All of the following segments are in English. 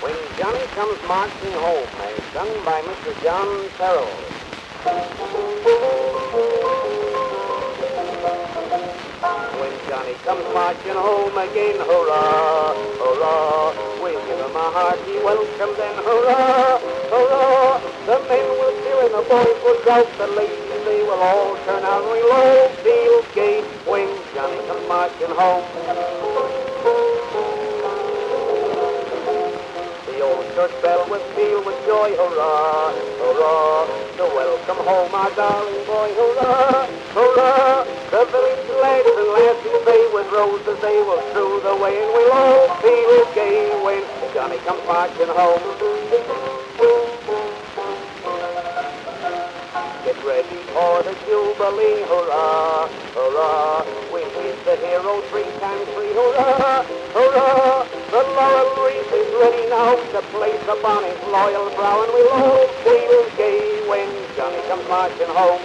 When Johnny Comes Marching Home, as sung by Mr. John Terrill. When Johnny comes marching home again, hurrah, hurrah, we'll give him a hearty welcome then, hurrah, hurrah. The men will cheer and the boys will shout, the ladies they will all turn out and we'll all feel gay when Johnny comes marching home. The old church bell will peal with joy, hurrah, hurrah, to welcome home our darling boy, hurrah, hurrah. The village lads and lasses, they with roses, they will strew the way, and we'll all feel gay when Johnny comes marching home. Get ready for the jubilee, hurrah, hurrah. We'll give the hero 3 times 3, hurrah, hurrah. The laurel wreath is ready now to place upon his loyal brow, and we'll all feel gay when Johnny comes marching home.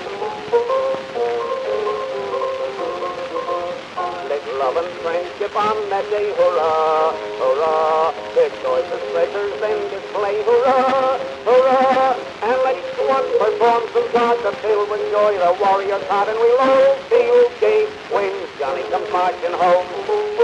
Let love and friendship on that day, hurrah, hurrah. Their choicest treasures then display, hurrah, hurrah. And let each one perform some song to fill with joy the warrior's heart, and we'll all feel gay when Johnny comes marching home.